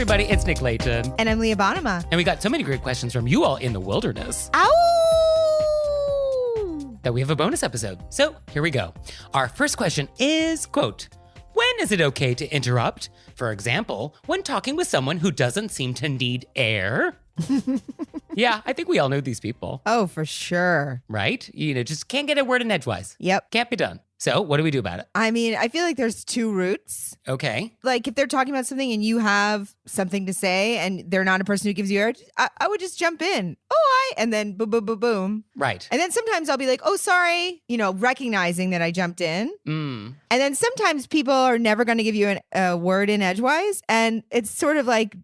everybody. It's Nick Leighton. And I'm Leah Bonnema. And we got so many great questions from you all in the wilderness. Ow! That we have a bonus episode. So here we go. Our first question is, quote, when is it okay to interrupt? For example, when talking with someone who doesn't seem to need air. Yeah, I think we all know these people. Oh, for sure. Right? Just can't get a word in edgewise. Yep. Can't be done. So what do we do about it? I mean, I feel like there's two routes. Okay. Like if they're talking about something and you have something to say and they're not a person who gives you air, I would just jump in. And then boom, boom, boom, boom. Right. And then sometimes I'll be like, oh, sorry, recognizing that I jumped in. Mm. And then sometimes people are never going to give you a word in edgewise. And it's sort of like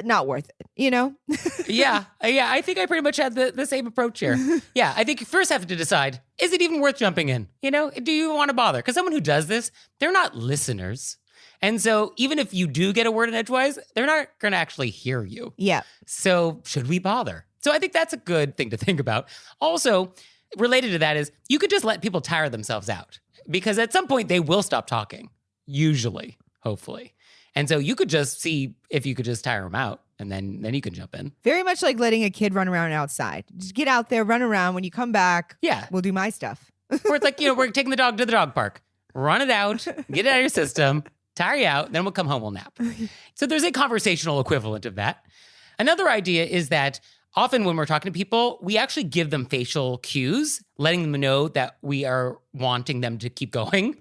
not worth it, Yeah, I think I pretty much had the same approach here. Yeah, I think you first have to decide, is it even worth jumping in? Do you want to bother? Because someone who does this, they're not listeners. And so even if you do get a word in edgewise, they're not going to actually hear you. Yeah. So should we bother? So I think that's a good thing to think about. Also, related to that is you could just let people tire themselves out because at some point they will stop talking, usually, hopefully. And so you could just see if you could just tire them out and then you can jump in. Very much like letting a kid run around outside. Just get out there, run around. When you come back, we'll do my stuff. Or it's like, we're taking the dog to the dog park. Run it out, get it out of your system, tire you out, then we'll come home, we'll nap. So there's a conversational equivalent of that. Another idea is that often when we're talking to people, we actually give them facial cues, letting them know that we are wanting them to keep going.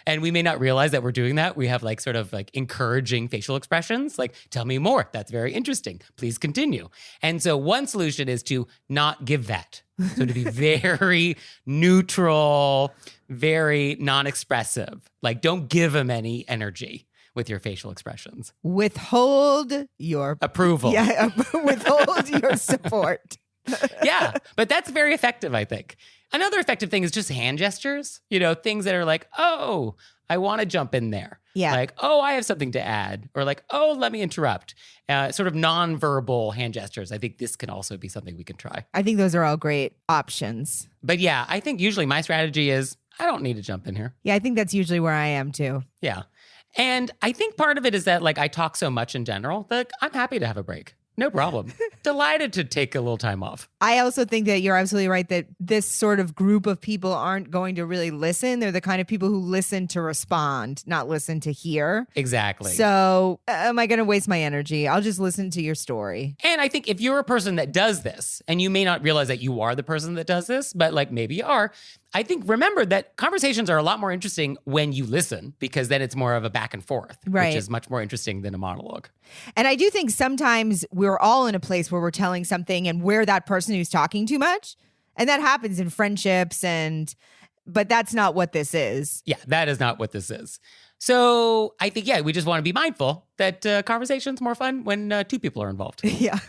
And we may not realize that we're doing that. We have sort of encouraging facial expressions, like, tell me more. That's very interesting. Please continue. And so one solution is to not give that. So to be very neutral, very non-expressive. Don't give them any energy with your facial expressions. Withhold your approval. Yeah, withhold your support. Yeah, but that's very effective, I think. Another effective thing is just hand gestures. Things that are like, oh, I want to jump in there. Yeah. Like, oh, I have something to add. Or like, oh, let me interrupt. Sort of nonverbal hand gestures. I think this can also be something we can try. I think those are all great options. But yeah, I think usually my strategy is I don't need to jump in here. Yeah, I think that's usually where I am too. Yeah. And I think part of it is that I talk so much in general that I'm happy to have a break. No problem. Delighted to take a little time off. I also think that you're absolutely right that this sort of group of people aren't going to really listen. They're the kind of people who listen to respond, not listen to hear. Exactly. So am I going to waste my energy? I'll just listen to your story. And I think if you're a person that does this, and you may not realize that you are the person that does this, but maybe you are, I think remember that conversations are a lot more interesting when you listen because then it's more of a back and forth, right, which is much more interesting than a monologue. And I do think sometimes we're all in a place where we're telling something and we're that person who's talking too much. And that happens in friendships but that's not what this is. Yeah, that is not what this is. So I think, we just want to be mindful that conversation's more fun when two people are involved. Yeah.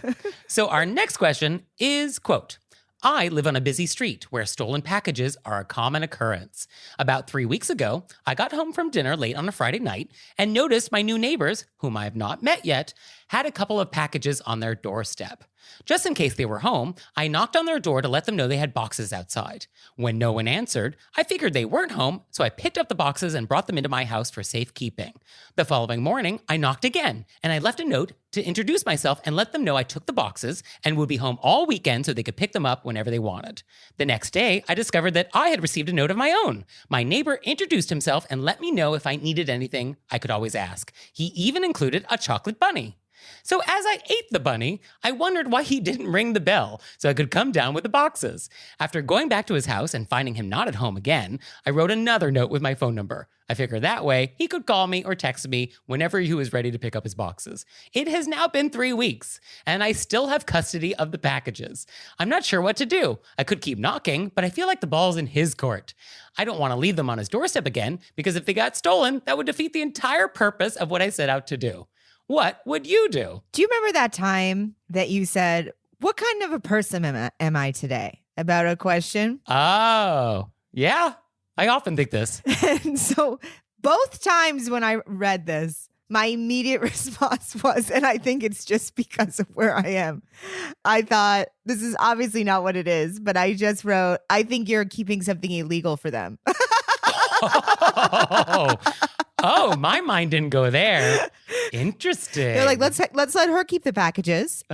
So our next question is, quote, I live on a busy street where stolen packages are a common occurrence. About 3 weeks ago, I got home from dinner late on a Friday night and noticed my new neighbors, whom I have not met yet, had a couple of packages on their doorstep. Just in case they were home, I knocked on their door to let them know they had boxes outside. When no one answered, I figured they weren't home, so I picked up the boxes and brought them into my house for safekeeping. The following morning, I knocked again, and I left a note to introduce myself and let them know I took the boxes and would be home all weekend so they could pick them up whenever they wanted. The next day, I discovered that I had received a note of my own. My neighbor introduced himself and let me know if I needed anything, I could always ask. He even included a chocolate bunny. So as I ate the bunny, I wondered why he didn't ring the bell so I could come down with the boxes. After going back to his house and finding him not at home again, I wrote another note with my phone number. I figured that way he could call me or text me whenever he was ready to pick up his boxes. It has now been 3 weeks, and I still have custody of the packages. I'm not sure what to do. I could keep knocking, but I feel like the ball's in his court. I don't want to leave them on his doorstep again, because if they got stolen, that would defeat the entire purpose of what I set out to do. What would you do? Do you remember that time that you said, what kind of a person am I today? About a question? Oh, yeah. I often think this. And so both times when I read this, my immediate response was, and I think it's just because of where I am, I thought, this is obviously not what it is, but I just wrote, I think you're keeping something illegal for them. Oh, my mind didn't go there. Interesting. They're like, let's let her keep the packages.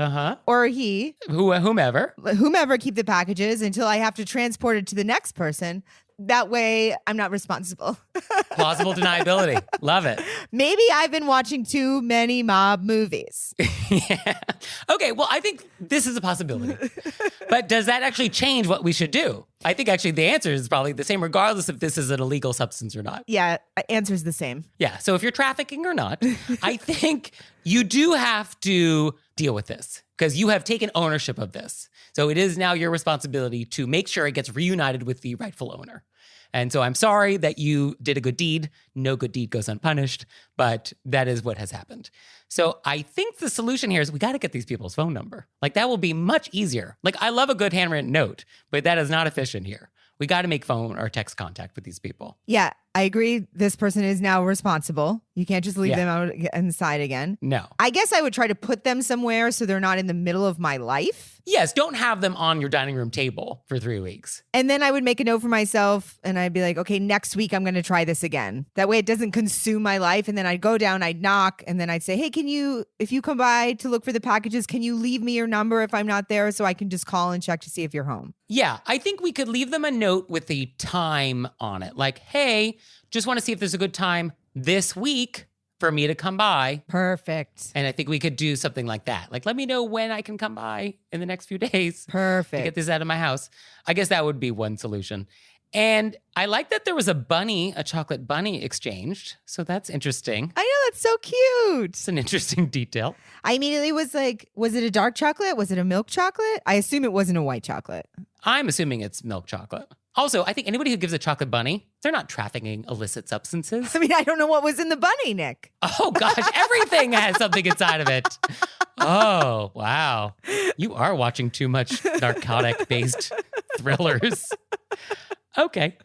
Or he. Whomever keep the packages until I have to transport it to the next person. That way, I'm not responsible. Plausible deniability. Love it. Maybe I've been watching too many mob movies. Yeah. Okay, well, I think this is a possibility. But does that actually change what we should do? I think actually the answer is probably the same regardless if this is an illegal substance or not. Yeah, answer's the same. Yeah, so if you're trafficking or not, I think you do have to deal with this because you have taken ownership of this. So it is now your responsibility to make sure it gets reunited with the rightful owner. And so I'm sorry that you did a good deed. No good deed goes unpunished, but that is what has happened. So I think the solution here is we got to get these people's phone number. Like that will be much easier. Like I love a good handwritten note, but that is not efficient here. We got to make phone or text contact with these people. Yeah, I agree. This person is now responsible. You can't just leave them out inside again. No. I guess I would try to put them somewhere so they're not in the middle of my life. Yes, don't have them on your dining room table for 3 weeks. And then I would make a note for myself and I'd be like, okay, next week I'm going to try this again. That way it doesn't consume my life. And then I'd go down, I'd knock, and then I'd say, hey, if you come by to look for the packages, can you leave me your number if I'm not there so I can just call and check to see if you're home? Yeah, I think we could leave them a note with the time on it. Like, hey, just want to see if there's a good time this week for me to come by. Perfect. And I think we could do something like that. Like, let me know when I can come by in the next few days. Perfect. To get this out of my house. I guess that would be one solution. And I like that there was a chocolate bunny exchanged. So that's interesting. I know, that's so cute. It's an interesting detail. I immediately was like, was it a dark chocolate? Was it a milk chocolate? I assume it wasn't a white chocolate. I'm assuming it's milk chocolate. Also, I think anybody who gives a chocolate bunny, they're not trafficking illicit substances. I mean, I don't know what was in the bunny, Nick. Oh, gosh. Everything has something inside of it. Oh, wow. You are watching too much narcotic-based thrillers. Okay.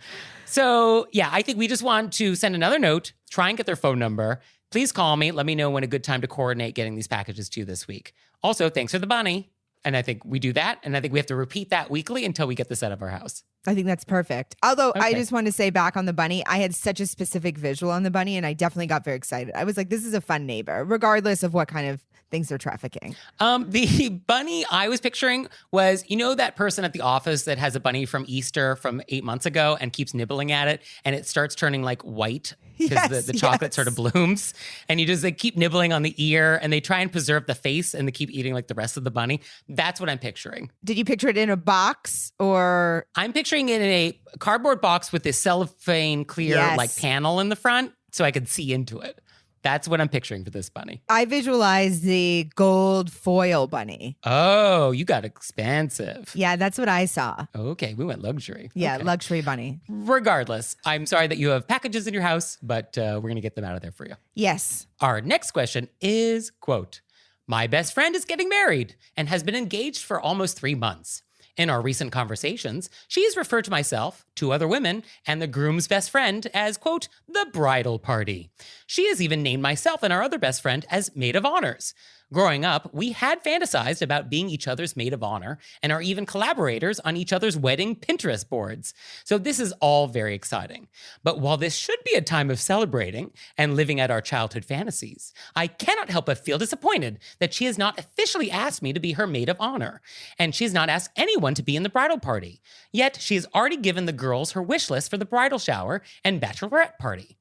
So, yeah, I think we just want to send another note, try and get their phone number. Please call me. Let me know when a good time to coordinate getting these packages to you this week. Also, thanks for the bunny. And I think we do that. And I think we have to repeat that weekly until we get this out of our house. I think that's perfect. Although I just want to say back on the bunny, I had such a specific visual on the bunny and I definitely got very excited. I was like, this is a fun neighbor, regardless of what kind of things they're trafficking. The bunny I was picturing was, you know, that person at the office that has a bunny from Easter from 8 months ago and keeps nibbling at it and it starts turning like white because the chocolate sort of blooms and you just like keep nibbling on the ear and they try and preserve the face and they keep eating like the rest of the bunny. That's what I'm picturing. Did you picture it in a box or? I'm picturing it in a cardboard box with this cellophane clear like panel in the front so I could see into it. That's what I'm picturing for this bunny. I visualized the gold foil bunny. Oh, you got expensive. Yeah, that's what I saw. Okay, we went luxury. Yeah, okay. Luxury bunny. Regardless, I'm sorry that you have packages in your house, but we're going to get them out of there for you. Yes. Our next question is, quote, my best friend is getting married and has been engaged for almost 3 months. In our recent conversations, she has referred to myself, 2 other women, and the groom's best friend as, quote, the bridal party. She has even named myself and our other best friend as maid of honors. Growing up, we had fantasized about being each other's maid of honor and are even collaborators on each other's wedding Pinterest boards. So this is all very exciting. But while this should be a time of celebrating and living out our childhood fantasies, I cannot help but feel disappointed that she has not officially asked me to be her maid of honor, and she has not asked anyone to be in the bridal party. Yet she has already given the girls her wish list for the bridal shower and bachelorette party.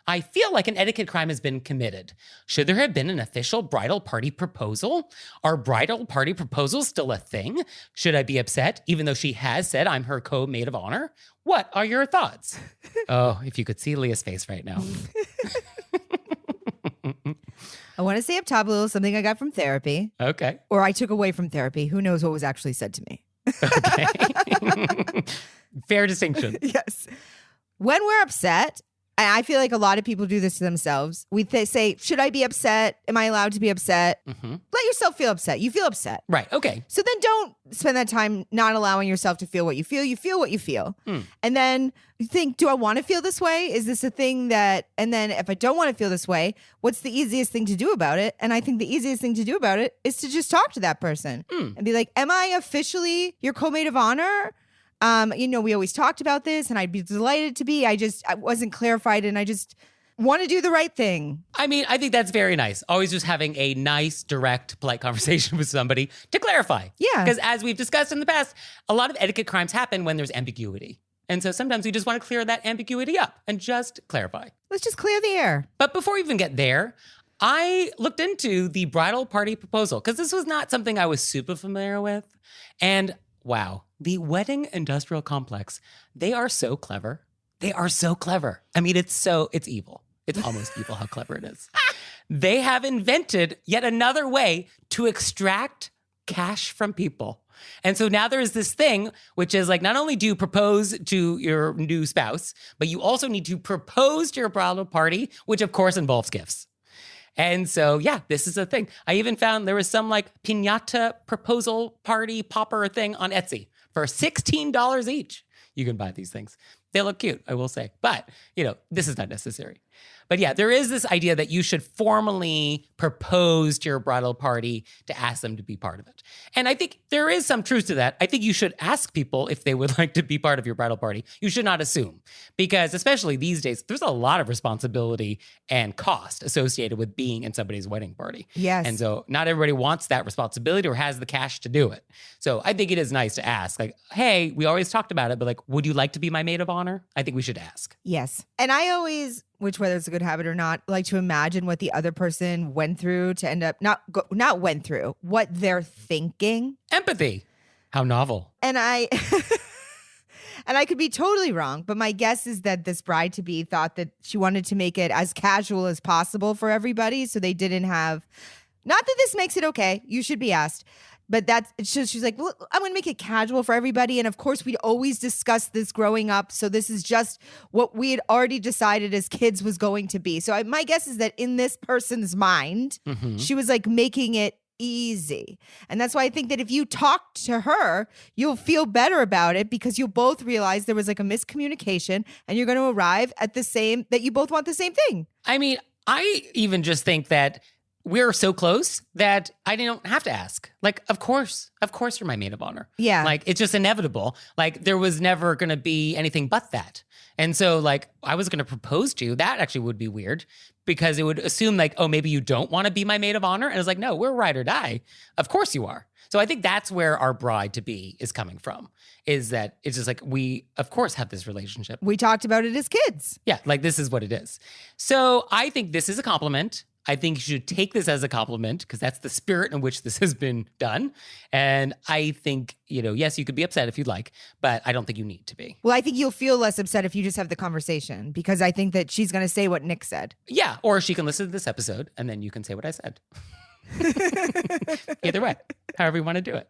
I feel like an etiquette crime has been committed. Should there have been an official bridal party proposal? Are bridal party proposals still a thing? Should I be upset, even though she has said I'm her co-maid of honor? What are your thoughts? Oh, if you could see Leah's face right now. I want to say up top a little something I got from therapy. Okay. Or I took away from therapy. Who knows what was actually said to me? Okay. Fair distinction. Yes. When we're upset, and I feel like a lot of people do this to themselves. We say, should I be upset? Am I allowed to be upset? Mm-hmm. Let yourself feel upset. You feel upset. Right. Okay. So then don't spend that time not allowing yourself to feel what you feel. You feel what you feel. And then you think, do I want to feel this way? Is this a thing that, and then if I don't want to feel this way, what's the easiest thing to do about it? And I think the easiest thing to do about it is to just talk to that person and be like, am I officially your co-maid of honor? We always talked about this and I'd be delighted to be. I wasn't clarified and I just want to do the right thing. I mean, I think that's very nice. Always just having a nice, direct, polite conversation with somebody to clarify. Yeah. Because as we've discussed in the past, a lot of etiquette crimes happen when there's ambiguity. And so sometimes we just want to clear that ambiguity up and just clarify. Let's just clear the air. But before we even get there, I looked into the bridal party proposal because this was not something I was super familiar with. And wow, the wedding industrial complex, they are so clever. They are so clever. I mean, it's evil. It's almost evil how clever it is. They have invented yet another way to extract cash from people. And so now there's this thing, which is like, not only do you propose to your new spouse, but you also need to propose to your bridal party, which of course involves gifts. And so, yeah, this is a thing. I even found there was some like piñata proposal party popper thing on Etsy for $16 each. You can buy these things. They look cute, I will say. But, this is not necessary. But yeah, there is this idea that you should formally propose to your bridal party to ask them to be part of it. And I think there is some truth to that. I think you should ask people if they would like to be part of your bridal party. You should not assume. Because especially these days, there's a lot of responsibility and cost associated with being in somebody's wedding party. Yes. And so not everybody wants that responsibility or has the cash to do it. So I think it is nice to ask, like, hey, we always talked about it, but like, would you like to be my maid of honor? I think we should ask. Yes. And I always, which whether it's a good habit or not, like to imagine what the other person went through to end up, not went through, what they're thinking. Empathy. How novel. And I could be totally wrong, but my guess is that this bride-to-be thought that she wanted to make it as casual as possible for everybody. So they didn't have, not that this makes it okay, you should be asked. But she's like, well, I'm going to make it casual for everybody. And of course, we'd always discuss this growing up. So this is just what we had already decided as kids was going to be. So my guess is that in this person's mind, she was like making it easy. And that's why I think that if you talk to her, you'll feel better about it because you'll both realize there was like a miscommunication and you're going to arrive at that you both want the same thing. I mean, I even just think that we're so close that I don't have to ask. Like, of course you're my maid of honor. Yeah. Like, it's just inevitable. Like, there was never going to be anything but that. And so, like, I was going to propose to you. That actually would be weird because it would assume, like, oh, maybe you don't want to be my maid of honor. And I was like, no, we're ride or die. Of course you are. So I think that's where our bride-to-be is coming from, is that it's just like we, of course, have this relationship. We talked about it as kids. Yeah, like, this is what it is. So I think this is a compliment. I think you should take this as a compliment because that's the spirit in which this has been done. And I think, yes, you could be upset if you'd like, but I don't think you need to be. Well, I think you'll feel less upset if you just have the conversation because I think that she's going to say what Nick said. Yeah, or she can listen to this episode and then you can say what I said. Either way, however you want to do it.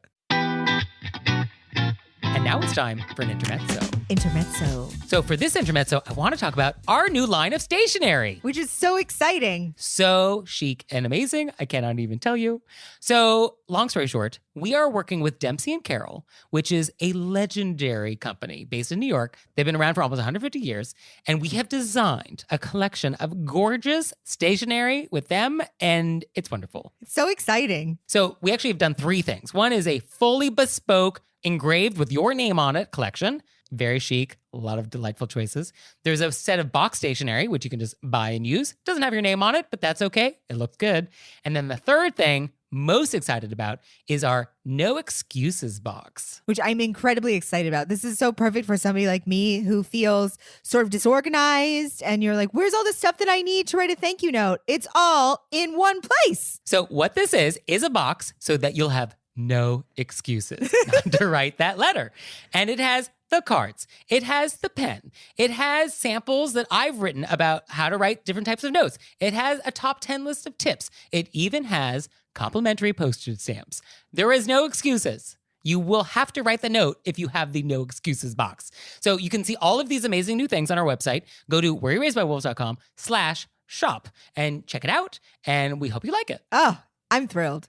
And now it's time for an intermezzo. Intermezzo. So for this intermezzo, I want to talk about our new line of stationery. Which is so exciting. So chic and amazing. I cannot even tell you. So long story short, we are working with Dempsey and Carroll, which is a legendary company based in New York. They've been around for almost 150 years. And we have designed a collection of gorgeous stationery with them. And it's wonderful. It's so exciting. So we actually have done 3 things. One is a fully bespoke, engraved with your name on it collection. Very chic, a lot of delightful choices. There's a set of box stationery, which you can just buy and use. Doesn't have your name on it, but that's okay. It looks good. And then the third thing, most excited about, is our No Excuses box. Which I'm incredibly excited about. This is so perfect for somebody like me who feels sort of disorganized and you're like, where's all the stuff that I need to write a thank you note? It's all in one place. So what this is a box so that you'll have no excuses not to write that letter. And it has the cards. It has the pen. It has samples that I've written about how to write different types of notes. It has a top 10 list of tips. It even has complimentary postage stamps. There is no excuses. You will have to write the note if you have the No Excuses box. So you can see all of these amazing new things on our website. Go to wereraisedbywolves.com/shop and check it out. And we hope you like it. Oh, I'm thrilled.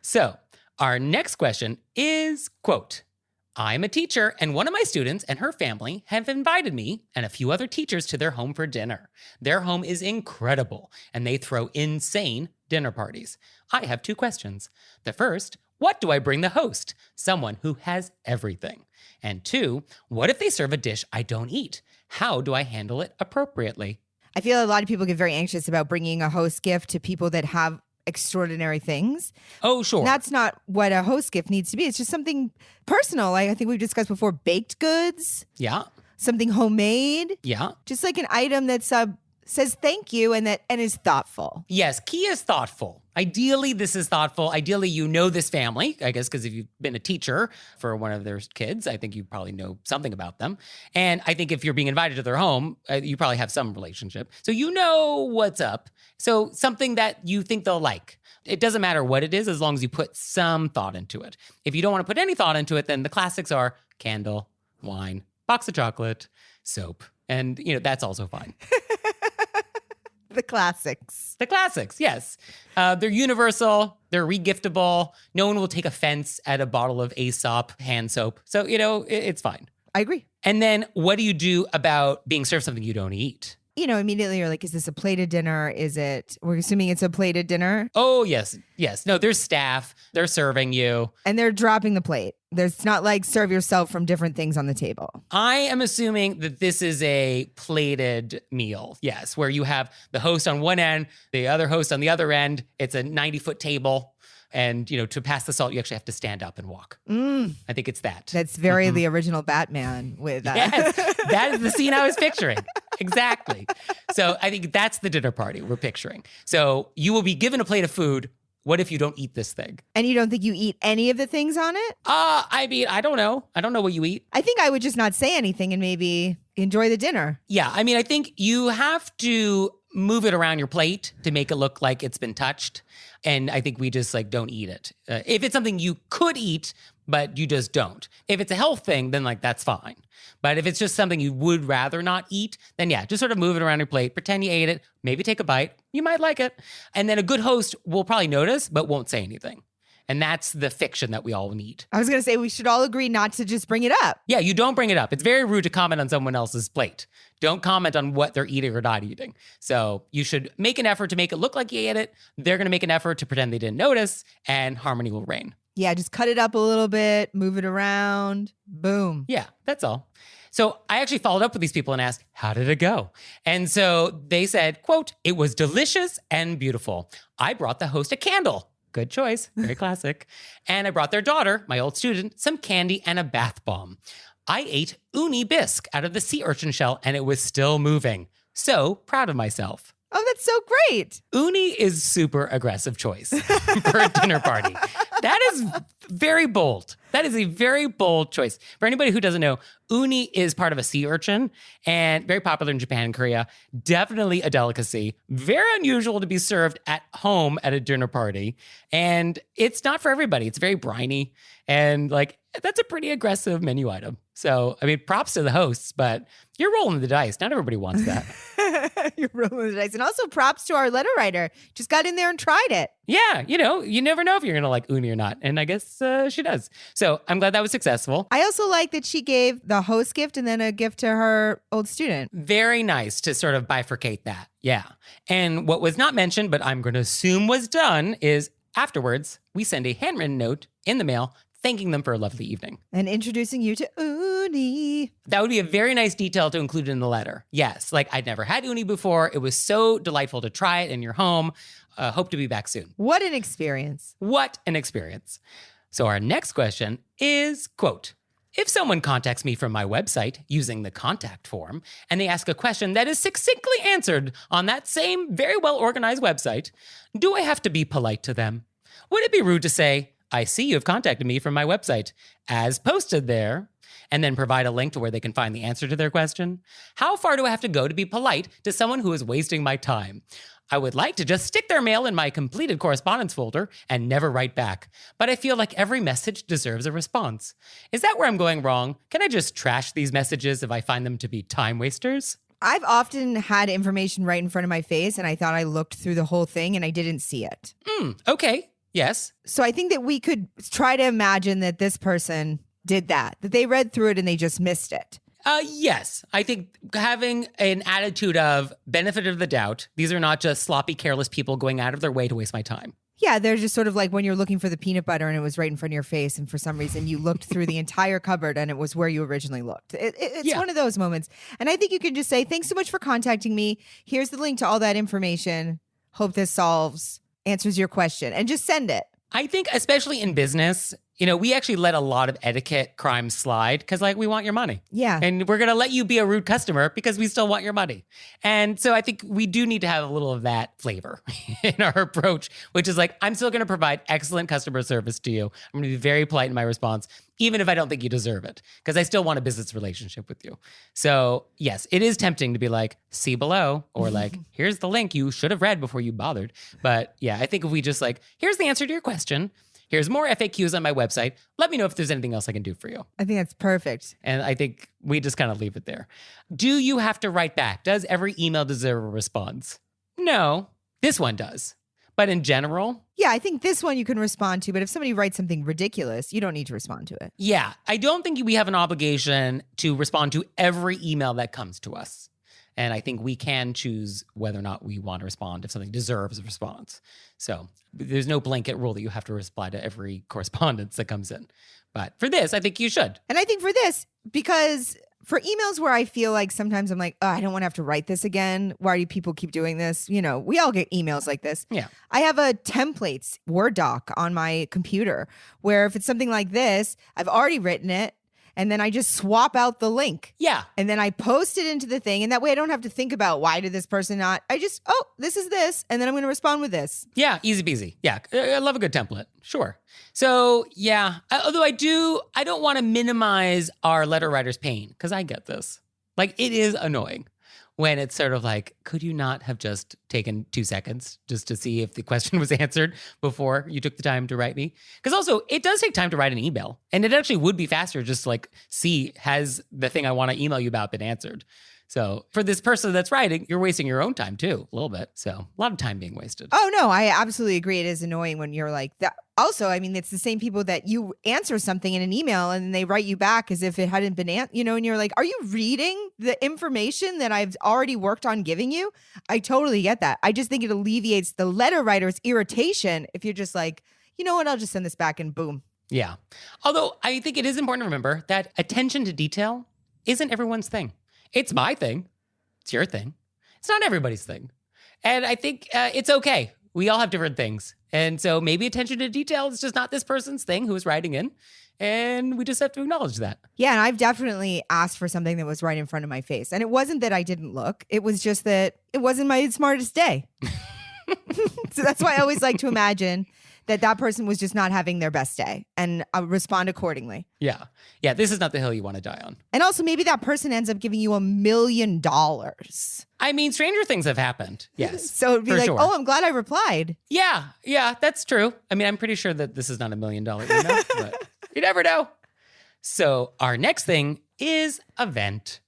So our next question is, quote, I'm a teacher and one of my students and her family have invited me and a few other teachers to their home for dinner. Their home is incredible and they throw insane dinner parties. I have 2 questions. The first, what do I bring the host? Someone who has everything. And 2, what if they serve a dish I don't eat? How do I handle it appropriately? I feel a lot of people get very anxious about bringing a host gift to people that have extraordinary things. Oh, sure. That's not what a host gift needs to be. It's just something personal. Like I think we've discussed before, baked goods. Yeah. Something homemade. Yeah. Just like an item that says thank you and is thoughtful. Yes, key is thoughtful. Ideally, this is thoughtful. Ideally, you know this family, I guess, because if you've been a teacher for one of their kids, I think you probably know something about them. And I think if you're being invited to their home, you probably have some relationship. So you know what's up. So something that you think they'll like. It doesn't matter what it is as long as you put some thought into it. If you don't want to put any thought into it, then the classics are candle, wine, box of chocolate, soap. And, that's also fine. The classics. The classics, yes. They're universal. They're regiftable. No one will take offense at a bottle of Aesop hand soap. So, it's fine. I agree. And then what do you do about being served something you don't eat? Immediately you're like, is this a plated dinner? We're assuming it's a plated dinner? Oh, yes. Yes. No, there's staff. They're serving you. And they're dropping the plate. It's not like serve yourself from different things on the table. I am assuming that this is a plated meal. Yes, where you have the host on one end, the other host on the other end. It's a 90-foot table. And, to pass the salt, you actually have to stand up and walk. I think it's that. That's very the original Batman with Yes, that is the scene I was picturing. Exactly. So I think that's the dinner party we're picturing. So you will be given a plate of food. What if you don't eat this thing? And you don't think you eat any of the things on it? I don't know. I don't know what you eat. I think I would just not say anything and maybe enjoy the dinner. Yeah. I think you have to move it around your plate to make it look like it's been touched. And I think we just don't eat it. If it's something you could eat, but you just don't. If it's a health thing, then that's fine. But if it's just something you would rather not eat, then yeah, just sort of move it around your plate, pretend you ate it, maybe take a bite. You might like it. And then a good host will probably notice, but won't say anything. And that's the fiction that we all need. I was going to say we should all agree not to just bring it up. Yeah, you don't bring it up. It's very rude to comment on someone else's plate. Don't comment on what they're eating or not eating. So you should make an effort to make it look like you ate it. They're going to make an effort to pretend they didn't notice, and harmony will reign. Yeah, just cut it up a little bit, move it around, boom. Yeah, that's all. So I actually followed up with these people and asked, how did it go? And so they said, quote, "It was delicious and beautiful. I brought the host a candle." Good choice. Very classic. "And I brought their daughter, my old student, some candy and a bath bomb. I ate uni bisque out of the sea urchin shell and it was still moving. So proud of myself." Oh, that's so great. Uni is super aggressive choice for a dinner party. That is very bold. That is a very bold choice. For anybody who doesn't know, uni is part of a sea urchin and very popular in Japan and Korea. Definitely a delicacy. Very unusual to be served at home at a dinner party. And it's not for everybody. It's very briny. And that's a pretty aggressive menu item. So, props to the hosts, but you're rolling the dice. Not everybody wants that. You're rolling the dice. And also props to our letter writer. Just got in there and tried it. Yeah, you never know if you're going to like uni or not. And I guess she does. So I'm glad that was successful. I also like that she gave the host gift and then a gift to her old student. Very nice to sort of bifurcate that. Yeah. And what was not mentioned, but I'm going to assume was done, is afterwards, we send a handwritten note in the mail thanking them for a lovely evening. And introducing you to uni. That would be a very nice detail to include in the letter. Yes, I'd never had uni before. It was so delightful to try it in your home. Hope to be back soon. What an experience. What an experience. So our next question is, quote, "If someone contacts me from my website using the contact form and they ask a question that is succinctly answered on that same very well-organized website, do I have to be polite to them? Would it be rude to say, 'I see you have contacted me from my website, as posted there,' and then provide a link to where they can find the answer to their question? How far do I have to go to be polite to someone who is wasting my time? I would like to just stick their mail in my completed correspondence folder and never write back, but I feel like every message deserves a response. Is that where I'm going wrong? Can I just trash these messages if I find them to be time wasters?" I've often had information right in front of my face and I thought I looked through the whole thing and I didn't see it. Okay. Yes. So I think that we could try to imagine that this person did that they read through it and they just missed it. Yes. I think having an attitude of benefit of the doubt. These are not just sloppy, careless people going out of their way to waste my time. Yeah, they're just sort of like when you're looking for the peanut butter and it was right in front of your face, and for some reason you looked through the entire cupboard and it was where you originally looked. It's one of those moments. And I think you can just say, thanks so much for contacting me. Here's the link to all that information. Hope this answers your question, and just send it. I think especially in business, we actually let a lot of etiquette crimes slide because we want your money. Yeah. And we're going to let you be a rude customer because we still want your money. And so I think we do need to have a little of that flavor in our approach, which is I'm still going to provide excellent customer service to you. I'm going to be very polite in my response, even if I don't think you deserve it, because I still want a business relationship with you. So yes, it is tempting to be see below, or here's the link you should have read before you bothered. But yeah, I think if we just here's the answer to your question. Here's more FAQs on my website. Let me know if there's anything else I can do for you. I think that's perfect. And I think we just kind of leave it there. Do you have to write back? Does every email deserve a response? No, this one does. But in general? Yeah, I think this one you can respond to, but if somebody writes something ridiculous, you don't need to respond to it. Yeah, I don't think we have an obligation to respond to every email that comes to us. And I think we can choose whether or not we want to respond if something deserves a response. So there's no blanket rule that you have to reply to every correspondence that comes in. But for this, I think you should. And I think for this, because for emails where I feel sometimes I'm I don't want to have to write this again. Why do people keep doing this? We all get emails like this. Yeah. I have a templates Word doc on my computer where if it's something like this, I've already written it. And then I just swap out the link. Yeah. And then I post it into the thing. And that way I don't have to think about why did this person not. I just, this is this. And then I'm going to respond with this. Yeah, easy peasy. Yeah, I love a good template. Sure. So yeah, although I don't want to minimize our letter writer's pain, because I get this. It is annoying when it's sort of could you not have just taken 2 seconds just to see if the question was answered before you took the time to write me? Because also, it does take time to write an email. And it actually would be faster just to see, has the thing I want to email you about been answered? So for this person that's writing, you're wasting your own time too, a little bit. So a lot of time being wasted. Oh, no, I absolutely agree. It is annoying when you're that. Also, I mean, it's the same people that you answer something in an email and they write you back as if it hadn't been, and you're are you reading the information that I've already worked on giving you? I totally get that. I just think it alleviates the letter writer's irritation if you're just you know what, I'll just send this back and boom. Yeah. Although I think it is important to remember that attention to detail isn't everyone's thing. It's my thing. It's your thing. It's not everybody's thing. And I think it's okay. We all have different things. And so maybe attention to detail is just not this person's thing who is writing in. And we just have to acknowledge that. Yeah, and I've definitely asked for something that was right in front of my face. And it wasn't that I didn't look. It was just that it wasn't my smartest day. So that's why I always like to imagine that person was just not having their best day, and I'll respond accordingly. Yeah. Yeah, this is not the hill you want to die on. And also maybe that person ends up giving you $1 million. I mean, stranger things have happened. Yes. So it'd be sure. Oh, I'm glad I replied. Yeah, that's true. I mean, I'm pretty sure that this is not $1 million email, but you never know. So our next thing is event.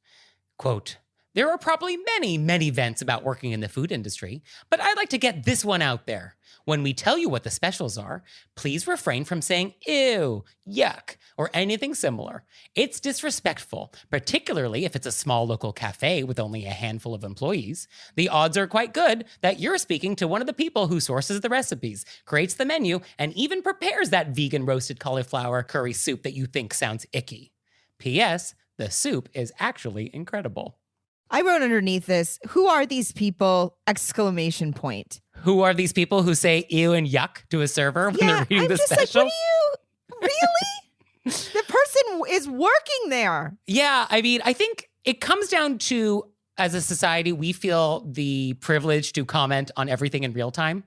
Quote, there are probably many, many vents about working in the food industry, but I'd like to get this one out there. When we tell you what the specials are, please refrain from saying ew, yuck, or anything similar. It's disrespectful, particularly if it's a small local cafe with only a handful of employees. The odds are quite good that you're speaking to one of the people who sources the recipes, creates the menu, and even prepares that vegan roasted cauliflower curry soup that you think sounds icky. P.S. The soup is actually incredible. I wrote underneath this, who are these people? Exclamation point. Who are these people who say ew and yuck to a server when they're reading the special? What are you, really? The person is working there. Yeah, I mean, I think it comes down to, as a society, we feel the privilege to comment on everything in real time.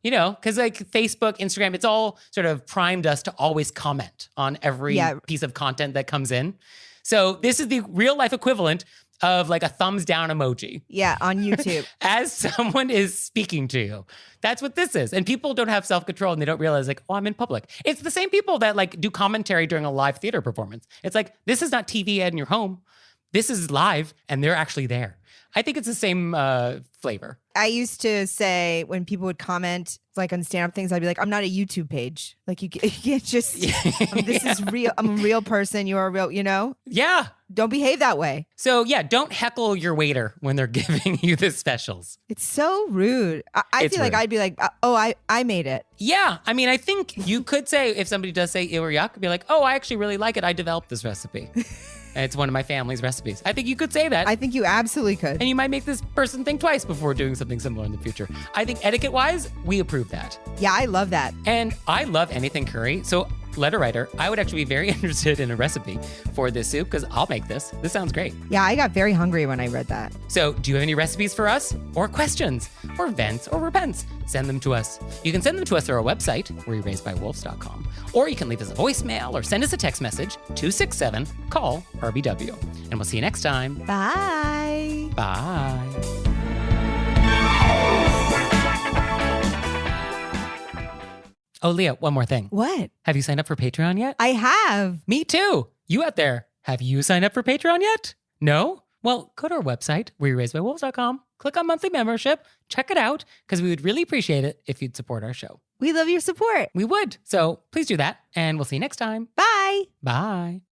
Because Facebook, Instagram, it's all sort of primed us to always comment on every piece of content that comes in. So this is the real life equivalent of a thumbs down emoji. Yeah, on YouTube. As someone is speaking to you. That's what this is. And people don't have self-control and they don't realize I'm in public. It's the same people that do commentary during a live theater performance. It's this is not TV ad in your home. This is live and they're actually there. I think it's the same flavor. I used to say when people would comment like on stand-up things, I'd be like, I'm not a YouTube page. Like you can't just, this is real. I'm a real person. You're a real, Yeah. Don't behave that way. So yeah, don't heckle your waiter when they're giving you the specials. It's so rude. I feel like rude. I'd be like, oh, I made it. Yeah. I mean, I think you could say, if somebody does say ew or yuck, be like, oh, I actually really like it. I developed this recipe. And it's one of my family's recipes. I think you could say that. I think you absolutely could. And you might make this person think twice before doing something similar in the future. I think etiquette-wise, we approve that. Yeah, I love that. And I love anything curry. So letter writer, I would actually be very interested in a recipe for this soup because I'll make this. This sounds great. Yeah, I got very hungry when I read that. So do you have any recipes for us or questions or vents or repents? Send them to us. You can send them to us through our website, wereraisedbywolves.com, or you can leave us a voicemail or send us a text message, 267-CALL-RBW. And we'll see you next time. Bye. Bye. Oh, Leah, one more thing. What? Have you signed up for Patreon yet? I have. Me too. You out there, have you signed up for Patreon yet? No? Well, go to our website, wereraisedbywolves.com, click on monthly membership, check it out, because we would really appreciate it if you'd support our show. We love your support. We would. So please do that, and we'll see you next time. Bye. Bye.